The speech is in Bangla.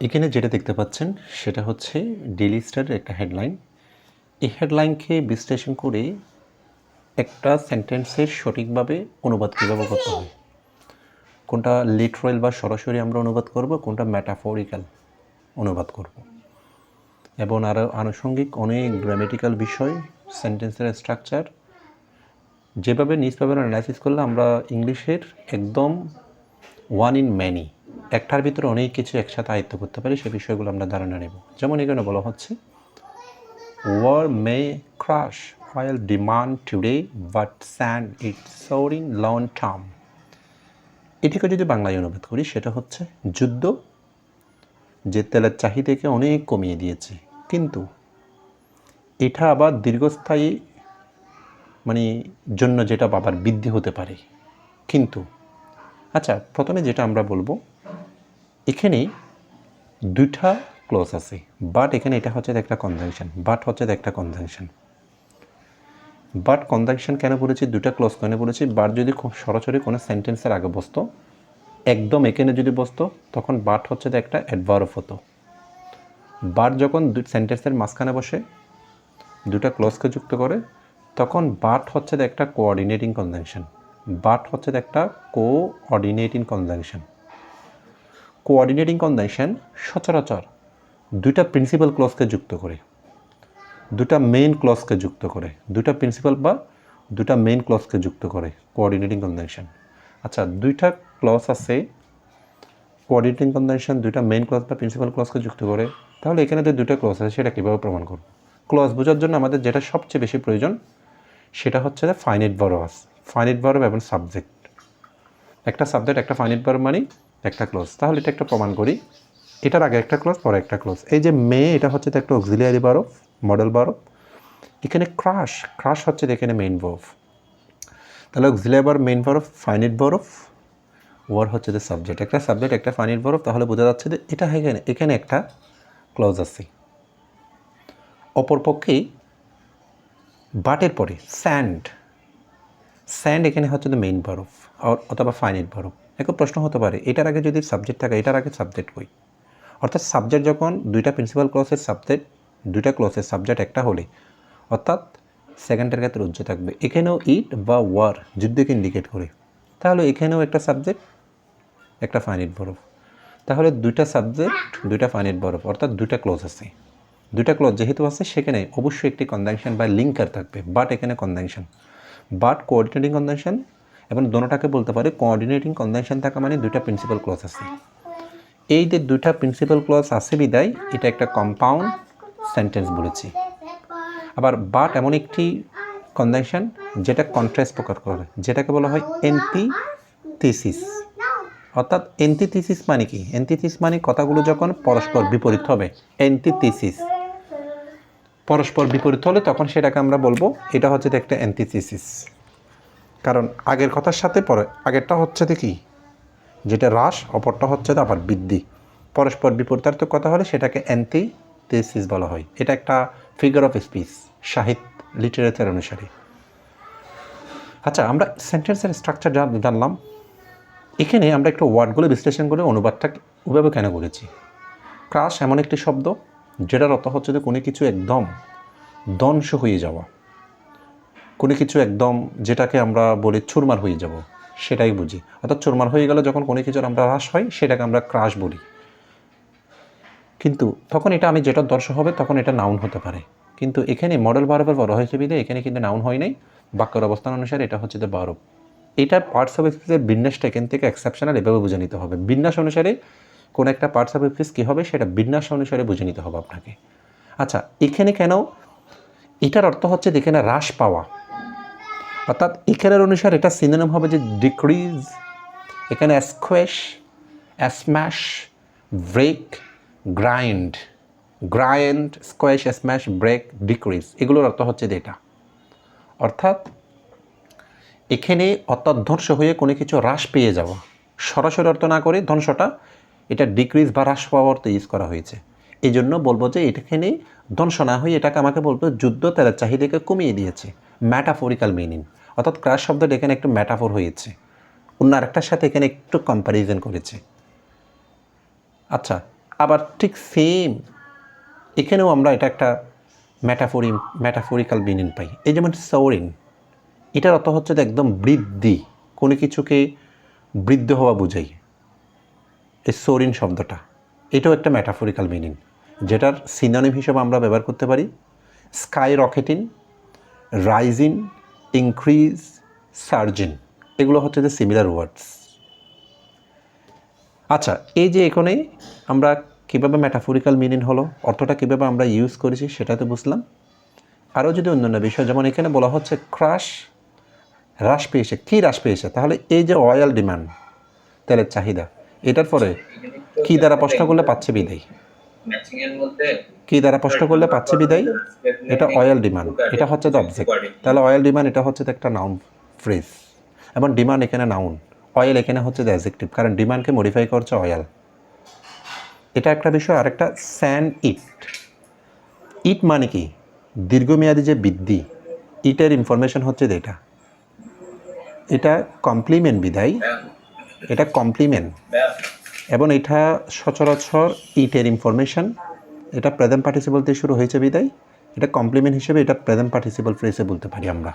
এখানে যেটা দেখতে পাচ্ছেন সেটা হচ্ছে ডেইলি স্টারের একটা হেডলাইন। এই হেডলাইনকে বিশ্লেষণ করে একটা সেন্টেন্সের সঠিকভাবে অনুবাদ কীভাবে করতে হয়, কোনটা লিটারাল বা সরাসরি আমরা অনুবাদ করব, কোনটা ম্যাটাফরিক্যাল অনুবাদ করব, এবং আরও আনুষঙ্গিক অনেক গ্রামেটিক্যাল বিষয়, সেন্টেন্সের স্ট্রাকচার যেভাবে নিউজপেপার অ্যানালাইসিস করলে আমরা ইংলিশের একদম ওয়ান ইন ম্যানি, একটার ভিতরে অনেক কিছু একসাথে আয়ত্ত করতে পারি, সে বিষয়গুলো আমরা ধারণা নেব। যেমন এখানে বলা হচ্ছে war may crash oil demand today but sand it's soaring long term। এটিকে যদি বাংলায় অনুবাদ করি সেটা হচ্ছে যুদ্ধ যে তেলের চাহিদাকে অনেক কমিয়ে দিয়েছে, কিন্তু এটা আবার দীর্ঘস্থায়ী জন্য যেটা আবার বৃদ্ধি হতে পারে। কিন্তু আচ্ছা, প্রথমে যেটা আমরা বলবো, এখানে দুইটা ক্লজ আছে, বাট এখানে এটা হচ্ছে একটা কনজাংশন, বাট হচ্ছে একটা কনজাংশন। বাট কনজাংশন কেন বলেছি, দুটা ক্লজ কেন বলেছি? বাট যদি সরাসরি কোনো সেন্টেন্সের আগে বসতো, একদম এখানে যদি বসতো, তখন বাট হচ্ছে একটা অ্যাডভার্ব হতো। বাট যখন সেন্টেন্সের মাঝখানে বসে দুটা ক্লজকে যুক্ত করে, তখন বাট হচ্ছে একটা কোঅর্ডিনেটিং কনজাংশন। বাট হচ্ছে একটা কোঅর্ডিনেটিং কনজাংশন। কোঅর্ডিনেটিং কনজাংশন সচরাচর দুইটা প্রিন্সিপাল ক্লজকে যুক্ত করে, দুটা মেইন ক্লজকে যুক্ত করে, দুটা প্রিন্সিপাল বা দুটা মেইন ক্লজকে যুক্ত করে কোঅর্ডিনেটিং কনজাংশন। আচ্ছা, দুইটা ক্লজ আছে কোঅর্ডিনেটিং কনজাংশন, দুইটা মেইন ক্লজ বা প্রিন্সিপাল ক্লজকে যুক্ত করে, তাহলে এখানে যে দুইটা ক্লজ আছে সেটা কীভাবে প্রমাণ করব? ক্লজ বোঝার জন্য আমাদের যেটা সবচেয়ে বেশি প্রয়োজন সেটা হচ্ছে ফাইনাইট ভার্ব। ফাইনাইট ভার্ব এবং সাবজেক্ট, একটা সাবজেক্ট একটা ফাইনাইট ভার্ব মানে একটা ক্লজ। তাহলে এটা একটা প্রমাণ করি, এটার আগে একটা ক্লজ পরে একটা ক্লজ। এই যে মে, এটা হচ্ছে একটা অক্সিলিয়ারি ভার্ব, মডেল ভার্ব। এখানে ক্রাশ, ক্রাশ হচ্ছে এখানে মেইন ভার্ব। তাহলে auxiliary verb, main verb, finite verb, ওয়ার হচ্ছে যে সাবজেক্ট, একটা সাবজেক্ট একটা ফাইনাইট ভার্ব। তাহলে বোঝা যাচ্ছে যে এটা এখানে একটা ক্লজ আছে। অপরপক্ষে বাটের পরে স্যান্ড, স্যান্ড এখানে হচ্ছে দ্য মেইন ভার্ব অথবা ফাইনাইট ভার্ব। এখন প্রশ্ন হতে পারে, এটার আগে যদি সাবজেক্ট থাকে, এটার আগে সাবজেক্ট হই, অর্থাৎ সাবজেক্ট যখন দুইটা প্রিন্সিপাল ক্লজের সাবজেক্ট, দুইটা ক্লজের সাবজেক্ট একটা হলে, অর্থাৎ সেকেন্ডের ক্ষেত্রে উজ্জ্ব থাকবে। এখানেও ইট বা ওয়ার যুদ্ধকে ইন্ডিকেট করে, তাহলে এখানেও একটা সাবজেক্ট একটা ফাইনাইট ভার্ব। তাহলে দুইটা সাবজেক্ট দুইটা ফাইনাইট ভার্ব, অর্থাৎ দুইটা ক্লজ আছে। দুইটা ক্লজ যেহেতু আছে, সেখানে অবশ্যই একটি কনজাংশন বা লিঙ্কার থাকবে। বাট এখানে কনজাংশন, বাট কোঅর্ডিনেটিং কনজাংশন, এবং দোনোটাকে বলতে পারে কোঅর্ডিনেটিং কনজাংশন থাকা মানে দুইটা প্রিন্সিপাল ক্লজ আছে। এই যে দুইটা প্রিন্সিপাল ক্লজ আছে বিদায় এটা একটা কম্পাউন্ড সেন্টেন্স বলেছি। আবার বাট এমন একটি কনজাংশন যেটা কন্ট্রাস্ট প্রকাশ করে, যেটাকে বলা হয় অ্যান্টিথিসিস। অর্থাৎ অ্যান্টিথিসিস মানে কি? অ্যান্টিথিসিস মানে কথাগুলো যখন পরস্পর বিপরীত হবে, অ্যান্টিথিসিস পরস্পর বিপরীত হলে তখন সেটাকে আমরা বলবো এটা হচ্ছে একটা অ্যান্টিথিসিস। কারণ আগের কথার সাথে পরে আগেরটা হচ্ছে কি, যেটা হ্রাস, অপরটা হচ্ছে আবার বৃদ্ধি। পরস্পর বিপরীতার্থক কথা হলে সেটাকে অ্যান্টিথিসিস বলা হয়। এটা একটা ফিগার অফ স্পিচ সাহিত্য লিটারেচার অনুসারে। আচ্ছা, আমরা সেন্টেন্সের স্ট্রাকচার জানলাম। এখানে আমরা একটু ওয়ার্ডগুলো বিশ্লেষণ করে অনুবাদটা ওইভাবে কেন করেছি। ক্রাশ এমন একটি শব্দ যেটার অর্থ হচ্ছে যে কোনো কিছু একদম ধ্বংস হয়ে যাওয়া, কোনো কিছু একদম যেটাকে আমরা বলি চুরমার হয়ে যাব, সেটাই বুঝি। অর্থাৎ চুরমার হয়ে গেলে যখন কোনো কিছুর আমরা হ্রাস হয় সেটাকে আমরা ক্রাশ বলি। কিন্তু তখন এটা আমি যেটা দর্শ হবে তখন এটা নাউন হতে পারে, কিন্তু এখানে মডেল ভার্বের বড় হয়েছে বিধায় এখানে কিন্তু নাউন হয় নাই। বাক্যের অবস্থান অনুসারে এটা হচ্ছে যে ভার্ব। এটা পার্টস অফ স্পিচের বিন্যাসটা এখান থেকে এক্সেপশনাল এভাবে বুঝে নিতে হবে। বিন্যাস অনুসারে কোন একটা পার্টস অফ স্পিচ কী হবে সেটা বিন্যাস অনুসারে বুঝে নিতে হবে আপনাকে। আচ্ছা, এখানে কেন এটার অর্থ হচ্ছে এখানে হ্রাস পাওয়া, অর্থাৎ এখানের অনুসারে এটা সিনোনিম হবে যে ডিক্রিজ। এখানে squash, smash, break, grind, grind, squash, smash, break, decrease, এগুলোর অর্থ হচ্ছে এটা। অর্থাৎ এখানে ধ্বংস হয়ে কোনো কিছু হ্রাস পেয়ে যাওয়া, সরাসরি অর্থ না করে ধ্বংসটা এটা ডিক্রিজ বা হ্রাস পাওয়ার অর্থে ইউজ করা হয়েছে। এই জন্য বলবো যে এটাখানে ধ্বংস না হয়ে এটাকে আমাকে বলবো যুদ্ধ তেলের চাহিদাকে কমিয়ে দিয়েছে, ম্যাটাফরিক্যাল মিনিং। অর্থাৎ ক্রাশ শব্দটা এখানে একটু ম্যাটাফোর হয়েছে, অন্য আরেকটার সাথে এখানে একটু কম্প্যারিজন করেছে। আচ্ছা, আবার ঠিক সেম এখানেও আমরা এটা একটা ম্যাটাফরিক্যাল মিনিং পাই। এই যেমন সৌরিন, এটার অর্থ হচ্ছে যে একদম বৃদ্ধি, কোনো কিছুকে বৃদ্ধ হওয়া বোঝাই এই সৌরিন শব্দটা। এটাও একটা ম্যাটাফরিক্যাল মিনিং, যেটার সিনোনিম হিসেবে আমরা ব্যবহার করতে পারি স্কাই রকেটিং, রাইজিং, ইনক্রিজ, সার্জিং। এগুলো হচ্ছে যে সিমিলার ওয়ার্ডস। আচ্ছা, এই যে এখানে আমরা কীভাবে ম্যাটাফরিক্যাল মিনিং হলো, অর্থটা কীভাবে আমরা ইউজ করেছি সেটা তো বুঝলাম। আরও যদি অন্যান্য বিষয়, যেমন এখানে বলা হচ্ছে ক্রাশ হ্রাস পেয়েছে। কী হ্রাস পেয়েছে? তাহলে এই যে অয়েল ডিমান্ড, তেলের চাহিদা, এটার পরে কী দ্বারা প্রশ্ন করলে পাচ্ছে বিদায়, কী দ্বারা প্রশ্ন করলে পাচ্ছে বিদায়, এটা অয়েল ডিমান্ড, এটা হচ্ছে দ্য অবজেক্ট। তাহলে অয়েল ডিমান্ড এটা হচ্ছে একটা নাউন ফ্রেজ, এবং ডিমান্ড এখানে নাউন, অয়েল এখানে হচ্ছে দ্য অ্যাডজেক্টিভ, কারণ ডিমান্ডকে মডিফাই করছে অয়েল। এটা একটা বিষয়। আরেকটা স্যান্ড ইট। ইট মানে কি? দীর্ঘমেয়াদী যে বৃদ্ধি, ইটের ইনফরমেশন হচ্ছে যে এটা কমপ্লিমেন্ট বিদায়, এটা কমপ্লিমেন্ট, এবং এটা সচরাচর ইটের ইনফরমেশন, এটা প্রেজেন্ট পার্টিসিপল দিয়ে শুরু হয়েছে বিদায়, এটা কমপ্লিমেন্ট হিসেবে এটা প্রেজেন্ট পার্টিসিপল ফ্রেজে বলতে পারি আমরা।